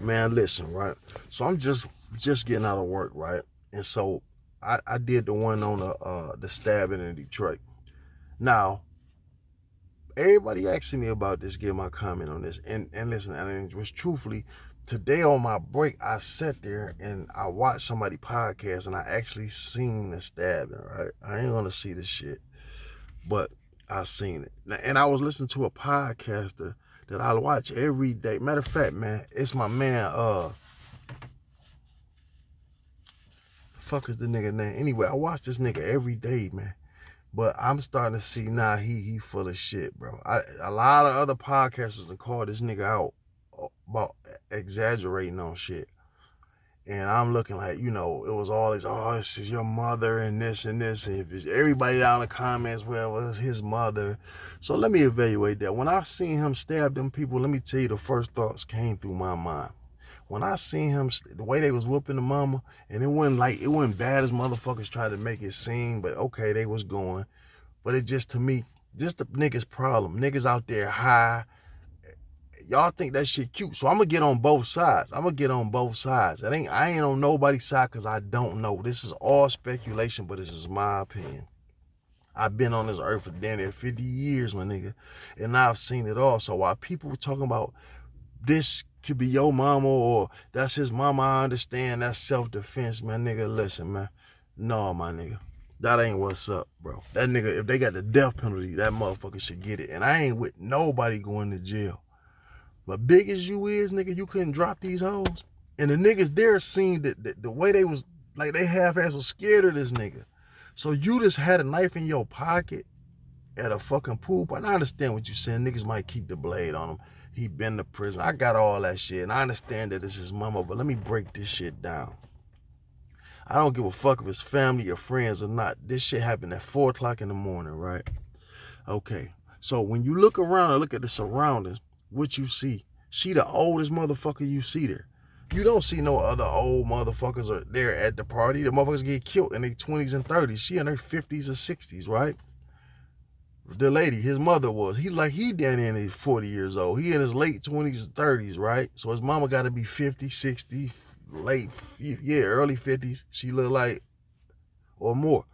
Man, listen, right? So I'm just getting out of work, right? And so I did the one on the stabbing in Detroit. Now, everybody asking me about this, give my comment on this. And listen, and it was truthfully, today on my break, I sat there and I watched somebody podcast and I actually seen the stabbing, right? I ain't gonna see the shit, but I seen it. And I was listening to a podcaster that I watch every day. Matter of fact, man, it's my man, fuck is the nigga name? Anyway, I watch this nigga every day, man. But I'm starting to see now he full of shit, bro. A lot of other podcasters have called this nigga out about exaggerating on shit. And I'm looking like, it was all this, oh, this is your mother and this and this. And if it's everybody down in the comments, well, it was his mother. So let me evaluate that. When I seen him stab them people, let me tell you the first thoughts came through my mind. When I seen him, the way they was whooping the mama, and it wasn't bad as motherfuckers tried to make it seem, but okay, they was going. But it just, to me, this the niggas' problem. Niggas out there high. Y'all think that shit cute. So I'm gonna get on both sides. I ain't on nobody's side because I don't know. This is all speculation, but this is my opinion. I've been on this earth for damn near 50 years, my nigga. And I've seen it all. So while people were talking about this could be your mama or that's his mama, I understand that's self-defense, man. Nigga, listen, man. No, my nigga. That ain't what's up, bro. That nigga, if they got the death penalty, that motherfucker should get it. And I ain't with nobody going to jail. But big as you is, nigga, you couldn't drop these hoes. And the niggas there seen that the way they was, like they half-ass was scared of this nigga. So you just had a knife in your pocket at a fucking pool party. And I understand what you saying. Niggas might keep the blade on him. He been to prison. I got all that shit. And I understand that it's his mama, but let me break this shit down. I don't give a fuck if it's family or friends or not. This shit happened at 4 o'clock in the morning, right? Okay. So when you look around and look at the surroundings, what you see? She the oldest motherfucker you see there. You don't see no other old motherfuckers are there at the party. The motherfuckers get killed in their 20s and 30s. She in her 50s or 60s, right? The lady, his mother was. He down in his 40 years old. He in his late 20s and 30s, right? So his mama got to be 50, 60, early 50s. She look like, or more.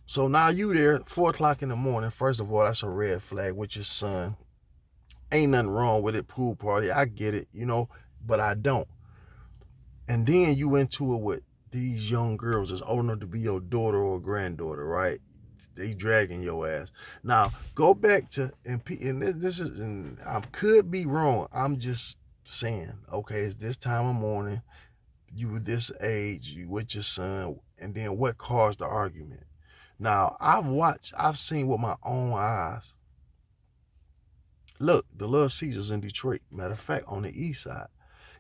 So now you there, 4 o'clock in the morning. First of all, that's a red flag with your son. Ain't nothing wrong with it, pool party. I get it, but I don't. And then you into it with these young girls that's old enough to be your daughter or granddaughter, right? They dragging your ass. Now go back to and this is, and I could be wrong. I'm just saying, okay, it's this time of morning. You were this age, you with your son, and then what caused the argument? Now I've seen with my own eyes. Look, the Little Caesars in Detroit. Matter of fact, on the east side,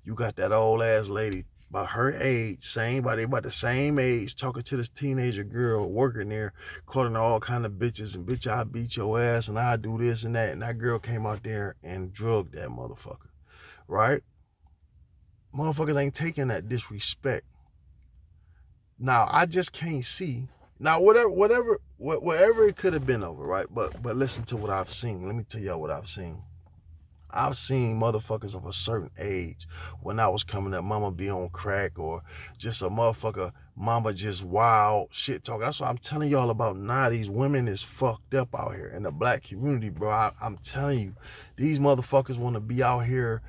you got that old ass lady about her age, they about the same age, talking to this teenager girl working there, calling her all kind of bitches and bitch, I beat your ass and I do this and that. And that girl came out there and drugged that motherfucker, right? Motherfuckers ain't taking that disrespect. Now I just can't see. Now whatever it could have been over, right? But listen to what I've seen. Let me tell y'all what I've seen. I've seen motherfuckers of a certain age when I was coming up, mama be on crack or just a motherfucker, mama just wild shit talking. That's what I'm telling y'all about now. These women is fucked up out here in the black community, bro. I'm telling you, these motherfuckers want to be out here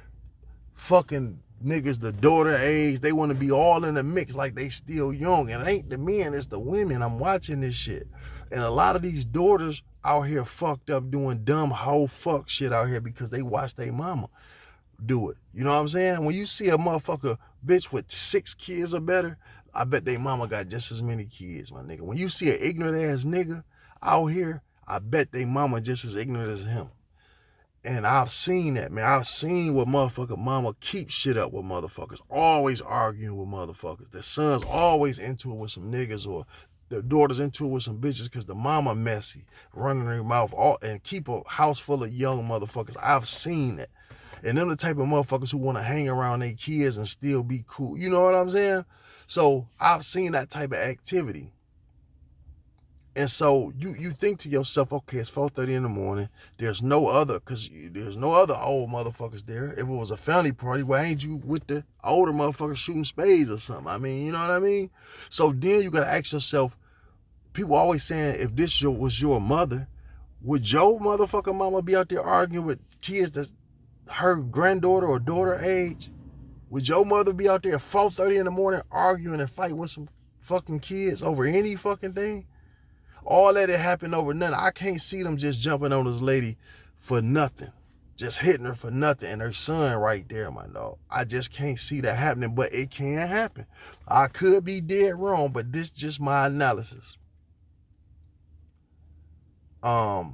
fucking niggas the daughter age. They want to be all in the mix like they still young. And it ain't the men, it's the women. I'm watching this shit. And a lot of these daughters out here fucked up doing dumb hoe fuck shit out here because they watch their mama do it. You know what I'm saying? When you see a motherfucker bitch with 6 kids or better, I bet they mama got just as many kids, my nigga. When you see an ignorant ass nigga out here, I bet they mama just as ignorant as him. And I've seen that, man. I've seen what motherfucker mama keep shit up with motherfuckers. Always arguing with motherfuckers. The son's always into it with some niggas or the daughter's into it with some bitches because the mama messy, running her mouth and keep a house full of young motherfuckers. I've seen that. And them the type of motherfuckers who want to hang around their kids and still be cool. You know what I'm saying? So I've seen that type of activity. And so you think to yourself, okay, it's 4:30 in the morning. There's no other, cause there's no other old motherfuckers there. If it was a family party, why ain't you with the older motherfuckers shooting spades or something? I mean, you know what I mean? So then you gotta ask yourself. People always saying, if this was your mother, would your motherfucking mama be out there arguing with kids that's her granddaughter or daughter age? Would your mother be out there at 4:30 in the morning arguing and fighting with some fucking kids over any fucking thing? All that it happened over nothing. I can't see them just jumping on this lady for nothing. Just hitting her for nothing. And her son right there, my dog. I just can't see that happening, but it can happen. I could be dead wrong, but this is just my analysis. I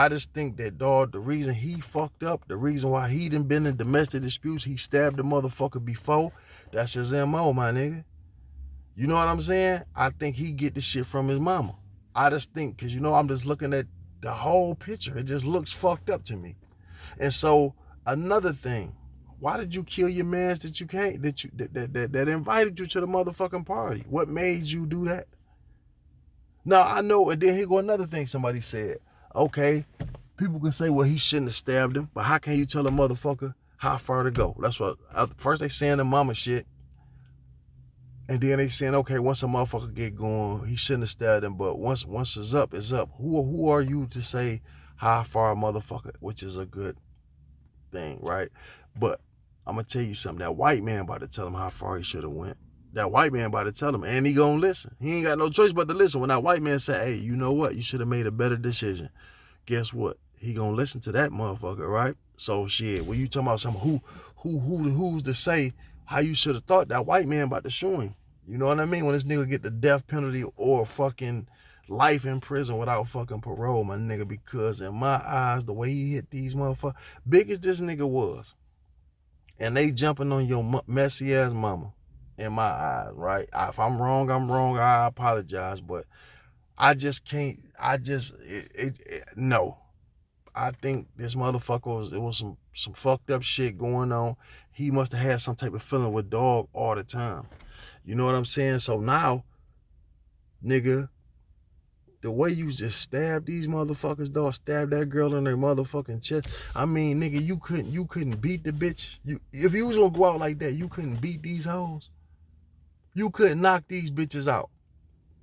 just think that, dog, the reason he fucked up, the reason why he done been in domestic disputes, he stabbed the motherfucker before, that's his MO, my nigga. You know what I'm saying? I think he get the shit from his mama. I just think, cause I'm just looking at the whole picture. It just looks fucked up to me. And so another thing, why did you kill your mans that you can't, that invited you to the motherfucking party? What made you do that? Now I know, and then here go another thing somebody said. Okay, people can say, well, he shouldn't have stabbed him, but how can you tell a motherfucker how far to go? That's what, first they saying the mama shit, and then they saying, okay, once a motherfucker get going, he shouldn't have stabbed him, but once it's up, it's up. Who are you to say how far a motherfucker, which is a good thing, right? But I'm gonna tell you something, that white man about to tell him how far he should have went. That white man about to tell him, and he gonna listen. He ain't got no choice but to listen. When that white man say, hey, you know what? You should have made a better decision. Guess what? He gonna listen to that motherfucker, right? So shit, when you talking about some who's to say how you should have thought, that white man about to show him. You know what I mean? When this nigga get the death penalty or fucking life in prison without fucking parole, my nigga, because in my eyes, the way he hit these motherfuckers, big as this nigga was, and they jumping on your messy ass mama, in my eyes, right? If I'm wrong, I'm wrong. I apologize, but I just can't. No. I think this motherfucker it was some fucked up shit going on. He must have had some type of feeling with dog all the time. You know what I'm saying? So now, nigga, the way you just stab these motherfuckers, dog, stab that girl in their motherfucking chest. I mean, nigga, you couldn't beat the bitch. If you was gonna go out like that, you couldn't beat these hoes. You couldn't knock these bitches out.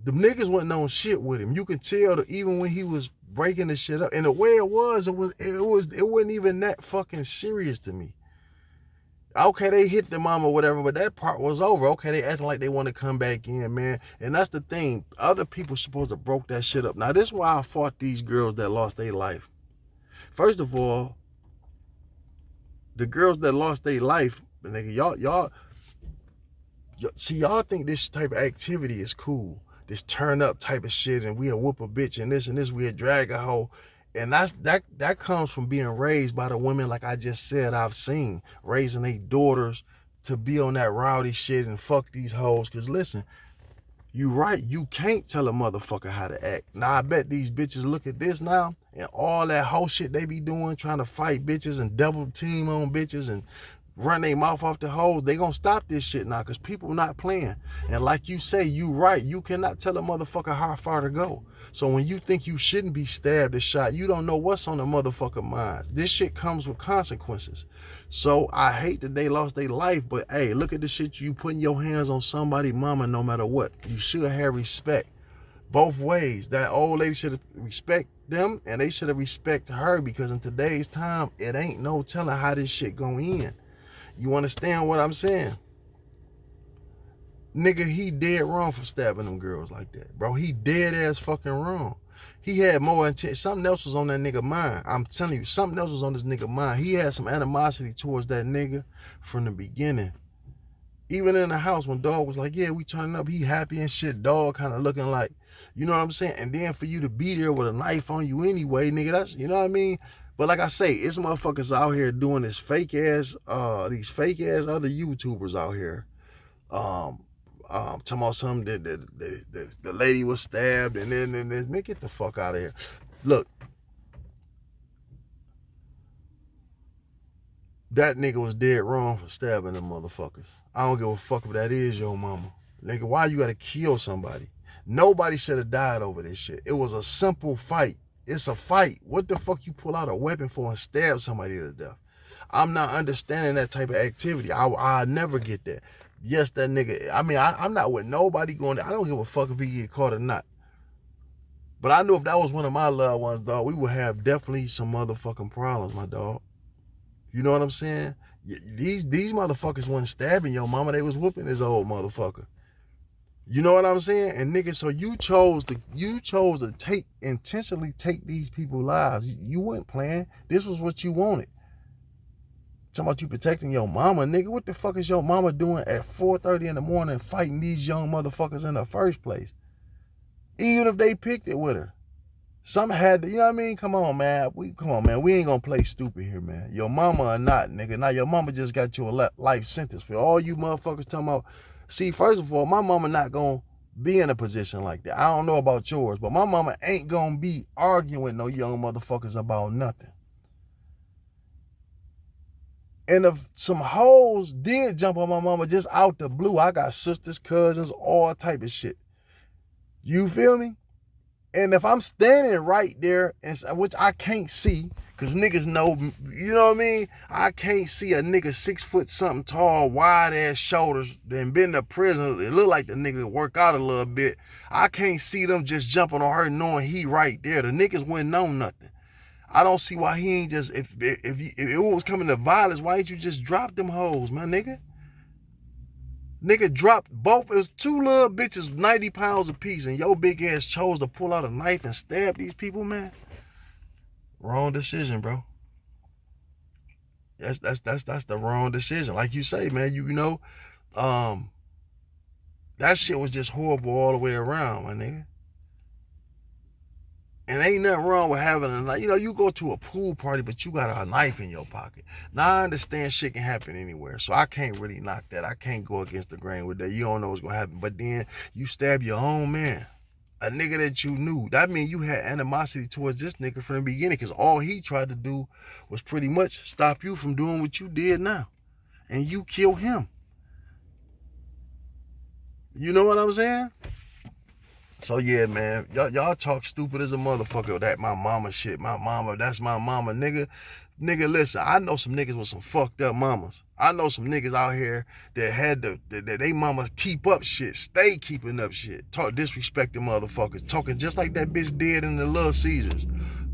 The niggas wasn't on shit with him. You could tell that even when he was breaking the shit up, and the way it wasn't even that fucking serious to me. Okay, they hit the mom or whatever, but that part was over. Okay, they acting like they want to come back in, man. And that's the thing. Other people supposed to broke that shit up. Now, this is why I fought these girls that lost their life. First of all, the girls that lost their life, nigga, y'all see, y'all think this type of activity is cool. This turn up type of shit, and we'll whoop a bitch and this, we'll drag a hoe. And that comes from being raised by the women, like I just said, I've seen, raising their daughters to be on that rowdy shit and fuck these hoes. Cause listen, you right, you can't tell a motherfucker how to act. Now I bet these bitches look at this now, and all that whole shit they be doing, trying to fight bitches and double team on bitches and run their mouth off the hoes, they gonna stop this shit now, because people not playing. And like you say, you right, you cannot tell a motherfucker how far to go. So when you think you shouldn't be stabbed or shot, you don't know what's on the motherfucker mind. This shit comes with consequences. So I hate that they lost their life, but hey, look at the shit, you putting your hands on somebody mama no matter what. You should have respect both ways. That old lady should have respect them, and they should have respect her, because in today's time, it ain't no telling how this shit going in. You understand what I'm saying? Nigga, he dead wrong for stabbing them girls like that, bro. He dead ass fucking wrong. He had more intent. Something else was on that nigga mind. I'm telling you, something else was on this nigga mind. He had some animosity towards that nigga from the beginning. Even in the house, when dog was like, yeah, we turning up, he happy and shit, dog kind of looking like, you know what I'm saying? And then for you to be there with a knife on you anyway, nigga, that's, you know what I mean? But like I say, it's motherfuckers out here doing this fake ass, these fake ass other YouTubers out here. Talking about something that the lady was stabbed, and then man, get the fuck out of here. Look, that nigga was dead wrong for stabbing them motherfuckers. I don't give a fuck if that is your mama. Nigga, why you gotta kill somebody? Nobody should have died over this shit. It was a simple fight. It's a fight. What the fuck you pull out a weapon for and stab somebody to death? I'm not understanding that type of activity. I never get that. Yes, that nigga. I mean, I'm not with nobody going there. I don't give a fuck if he get caught or not. But I knew if that was one of my loved ones, dog, we would have definitely some motherfucking problems, my dog. You know what I'm saying? These motherfuckers wasn't stabbing your mama. They was whooping this old motherfucker. You know what I'm saying? And nigga, so you chose to intentionally take these people's lives. You weren't playing. This was what you wanted. Talking about you protecting your mama, nigga. What the fuck is your mama doing at 4:30 in the morning fighting these young motherfuckers in the first place? Even if they picked it with her. Some had to, you know what I mean? Come on, man. We ain't gonna play stupid here, man. Your mama or not, nigga. Now your mama just got you a life sentence. For all you motherfuckers talking about, see, first of all, my mama not gonna be in a position like that. I don't know about yours, but my mama ain't gonna be arguing with no young motherfuckers about nothing. And if some hoes did jump on my mama just out the blue, I got sisters, cousins, all type of shit. You feel me? And if I'm standing right there, which I can't see, because niggas know, you know what I mean? I can't see a nigga 6 foot something tall, wide ass shoulders, then been to prison. It look like the nigga work out a little bit. I can't see them just jumping on her knowing he right there. The niggas wouldn't know nothing. I don't see why he ain't just, if it was coming to violence, why ain't you just drop them hoes, my nigga? Nigga dropped both. It was two little bitches, 90 pounds apiece, and your big ass chose to pull out a knife and stab these people, man. Wrong decision, bro. That's the wrong decision. Like you say, man, you know, that shit was just horrible all the way around, my nigga. And ain't nothing wrong with having a knife. You know, you go to a pool party, but you got a knife in your pocket. Now, I understand shit can happen anywhere, so I can't really knock that. I can't go against the grain with that. You don't know what's going to happen. But then you stab your own man, a nigga that you knew. That means you had animosity towards this nigga from the beginning, because all he tried to do was pretty much stop you from doing what you did now. And you kill him. You know what I'm saying? So yeah, man, y'all talk stupid as a motherfucker. That my mama shit, my mama, that's my mama, nigga. Nigga, listen, I know some niggas with some fucked up mamas. I know some niggas out here that had that they mamas keep up shit, stay keeping up shit, talk disrespecting motherfuckers, talking just like that bitch did in the Little Caesars.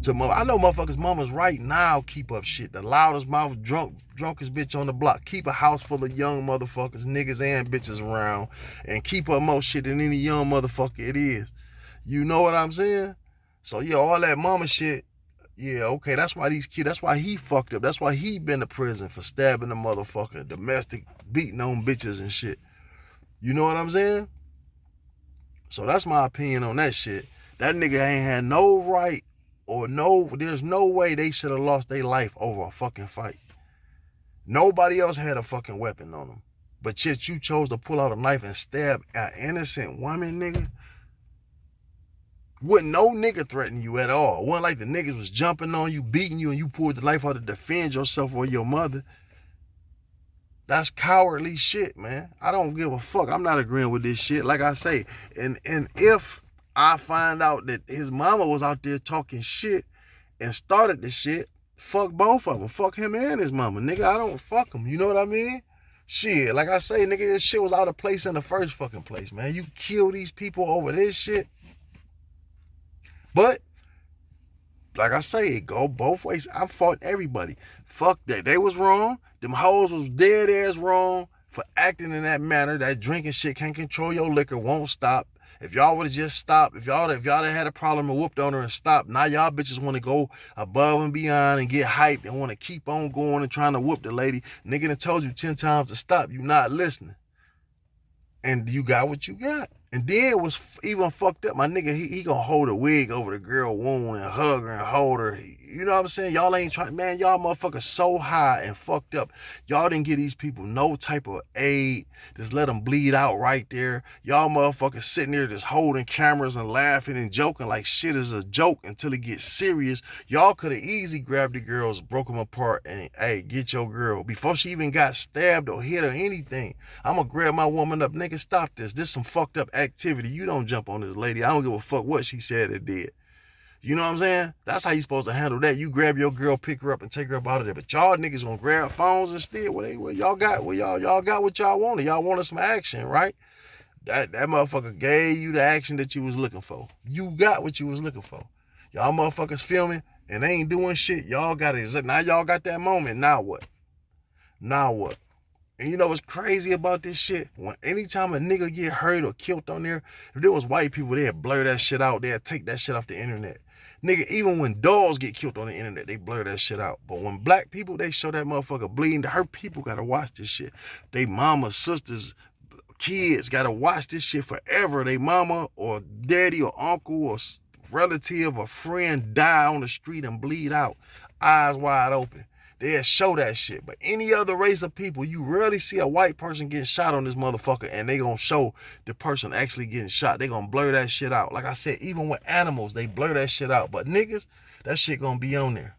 I know motherfuckers' mamas right now keep up shit. The loudest mouth, drunkest bitch on the block. Keep a house full of young motherfuckers, niggas and bitches around, and keep up more shit than any young motherfucker it is. You know what I'm saying? So yeah, all that mama shit, yeah, okay, that's why these kids, that's why he fucked up. That's why he been to prison for stabbing a motherfucker, domestic, beating on bitches and shit. You know what I'm saying? So that's my opinion on that shit. That nigga ain't had no right there's no way they should have lost their life over a fucking fight. Nobody else had a fucking weapon on them. But yet you chose to pull out a knife and stab an innocent woman, nigga. Wouldn't no nigga threaten you at all. It wasn't like the niggas was jumping on you, beating you, and you pulled the knife out to defend yourself or your mother. That's cowardly shit, man. I don't give a fuck. I'm not agreeing with this shit. Like I say, and if I find out that his mama was out there talking shit and started the shit, fuck both of them. Fuck him and his mama. Nigga, I don't fuck him. You know what I mean? Shit, like I say, nigga, this shit was out of place in the first fucking place, man. You kill these people over this shit. But, like I say, it go both ways. I fought everybody. Fuck that. They was wrong. Them hoes was dead ass wrong for acting in that manner. That drinking shit can't control your liquor, won't stop. If y'all would have just stopped, if y'all had a problem and whooped on her and stopped, now y'all bitches want to go above and beyond and get hyped and want to keep on going and trying to whoop the lady. Nigga done told you 10 times to stop. You not listening. And you got what you got. And then it was even fucked up. My nigga, he gonna hold a wig over the girl wound and hug her and hold her. You know what I'm saying? Y'all ain't trying, man, y'all motherfuckers so high and fucked up. Y'all didn't give these people no type of aid. Just let them bleed out right there. Y'all motherfuckers sitting there just holding cameras and laughing and joking like shit is a joke until it gets serious. Y'all could have easily grabbed the girls, broke them apart, and hey, get your girl. Before she even got stabbed or hit or anything, I'm gonna grab my woman up. Nigga, stop this. This some fucked up activity. You don't jump on this lady. I don't give a fuck what she said or did. You know what I'm saying? That's how you supposed to handle that. You grab your girl, pick her up, and take her up out of there. But y'all niggas gonna grab phones instead. What y'all got? Y'all got what y'all wanted. Y'all wanted some action, right? That motherfucker gave you the action that you was looking for. You got what you was looking for. Y'all motherfuckers filming and they ain't doing shit. Y'all got it. Now y'all got that moment. Now what? Now what? And you know what's crazy about this shit? When anytime a nigga get hurt or killed on there, if there was white people, they'd blur that shit out. They'd take that shit off the internet. Nigga, even when dogs get killed on the internet, they blur that shit out. But when black people, they show that motherfucker bleeding. Her people gotta watch this shit. They mamas, sisters, kids gotta watch this shit forever. They mama or daddy or uncle or relative or friend die on the street and bleed out, eyes wide open. They'll show that shit. But any other race of people, you rarely see a white person getting shot on this motherfucker and they gonna show the person actually getting shot. They gonna blur that shit out. Like I said, even with animals, they blur that shit out. But niggas, that shit gonna be on there.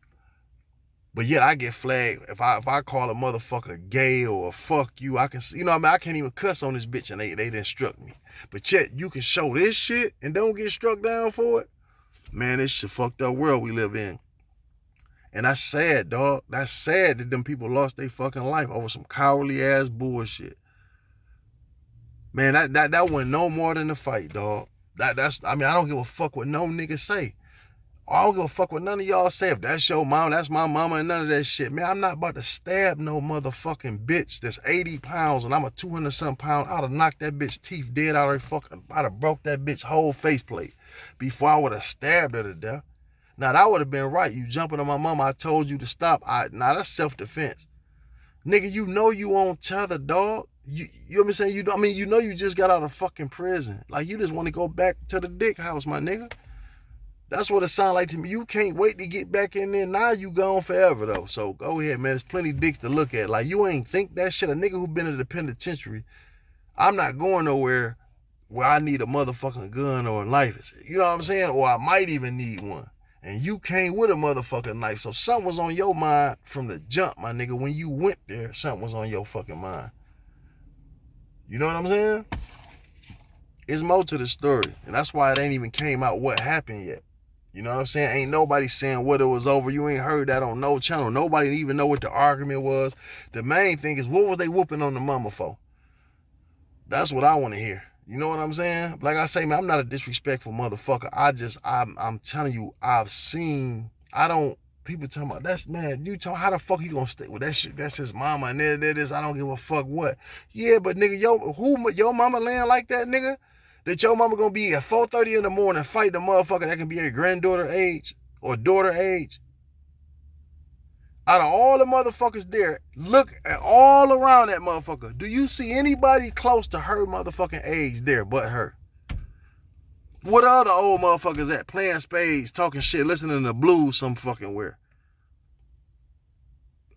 But yet I get flagged if I call a motherfucker gay or fuck you. I can, you know what I mean? I can't even cuss on this bitch and they didn't struck me. But yet you can show this shit and don't get struck down for it. Man, this shit fucked up world we live in. And that's sad, dog. That's sad that them people lost their fucking life over some cowardly ass bullshit. Man, that wasn't no more than a fight, dog. I don't give a fuck what no nigga say. I don't give a fuck what none of y'all say. If that's your mom, that's my mama, and none of that shit. Man, I'm not about to stab no motherfucking bitch that's 80 pounds and I'm a 200-something pound. I'd have knocked that bitch teeth dead out of her fucking, I'd have broke that bitch whole faceplate before I would have stabbed her to death. Now, that would have been right. You jumping on my mama, I told you to stop. Now, that's self-defense. Nigga, you know you on tether, dog. You know what I'm saying? You know you just got out of fucking prison. Like, you just want to go back to the dick house, my nigga. That's what it sounds like to me. You can't wait to get back in there. Now you gone forever, though. So, go ahead, man. There's plenty of dicks to look at. Like, you ain't think that shit. A nigga who been in the penitentiary, I'm not going nowhere where I need a motherfucking gun or a knife. You know what I'm saying? Or I might even need one. And you came with a motherfucking knife. So something was on your mind from the jump, my nigga. When you went there, something was on your fucking mind. You know what I'm saying? It's more to the story. And that's why it ain't even came out what happened yet. You know what I'm saying? Ain't nobody saying what it was over. You ain't heard that on no channel. Nobody even know what the argument was. The main thing is, what was they whooping on the mama for? That's what I want to hear. You know what I'm saying? Like I say, man, I'm not a disrespectful motherfucker. I'm telling you, people talking about, that's, man, you talking, how the fuck you gonna stay with that shit? That's his mama and that is, I don't give a fuck what. Yeah, but nigga, your mama laying like that, nigga? That your mama gonna be at 4:30 in the morning fighting a motherfucker that can be her granddaughter age or daughter age? Out of all the motherfuckers there, look at all around that motherfucker. Do you see anybody close to her motherfucking age there but her? What other old motherfuckers at? Playing spades, talking shit, listening to blues some fucking where?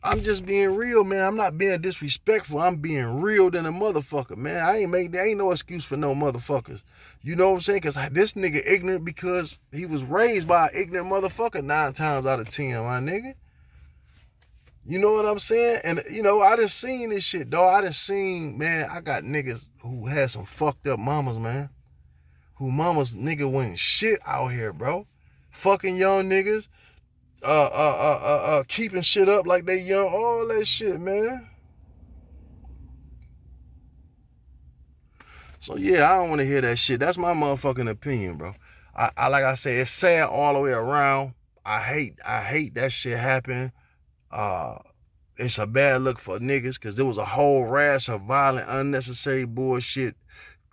I'm just being real, man. I'm not being disrespectful. I'm being real than a motherfucker, man. There ain't no excuse for no motherfuckers. You know what I'm saying? Because this nigga ignorant because he was raised by an ignorant motherfucker 9 times out of 10, my nigga. You know what I'm saying? And, you know, I done seen this shit, dog. I done seen, man, I got niggas who had some fucked up mamas, man. Who mamas, nigga, went shit out here, bro. Fucking young niggas. Keeping shit up like they young. All that shit, man. So, yeah, I don't want to hear that shit. That's my motherfucking opinion, bro. Like I said, it's sad all the way around. I hate that shit happen. It's a bad look for niggas because there was a whole rash of violent, unnecessary bullshit,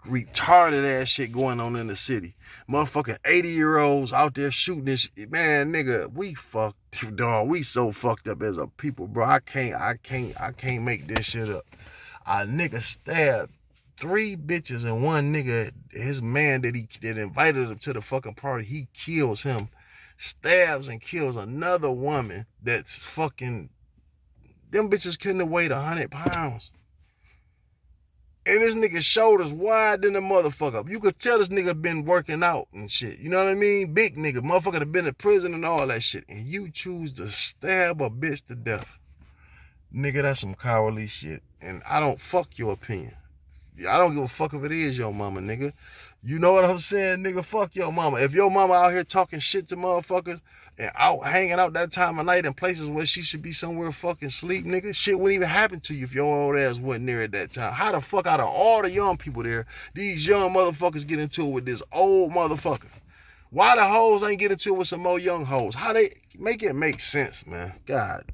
retarded ass shit going on in the city. Motherfucking 80-year-olds out there shooting this shit. Man, nigga, we fucked, dog. We so fucked up as a people, bro. I can't make this shit up. A nigga stabbed 3 bitches and one nigga, his man that invited him to the fucking party, he kills him. Stabs and kills another woman that's fucking, them bitches couldn't have weighed 100 pounds. And this nigga's shoulders wide than a motherfucker. You could tell this nigga been working out and shit. You know what I mean? Big nigga. Motherfucker that been in prison and all that shit. And you choose to stab a bitch to death. Nigga, that's some cowardly shit. And I don't fuck your opinion. I don't give a fuck if it is your mama, nigga. You know what I'm saying, nigga? Fuck your mama. If your mama out here talking shit to motherfuckers and out hanging out that time of night in places where she should be somewhere fucking sleep, nigga, shit wouldn't even happen to you if your old ass wasn't there at that time. How the fuck out of all the young people there, these young motherfuckers get into it with this old motherfucker? Why the hoes ain't get into it with some more young hoes? How they make it make sense, man? God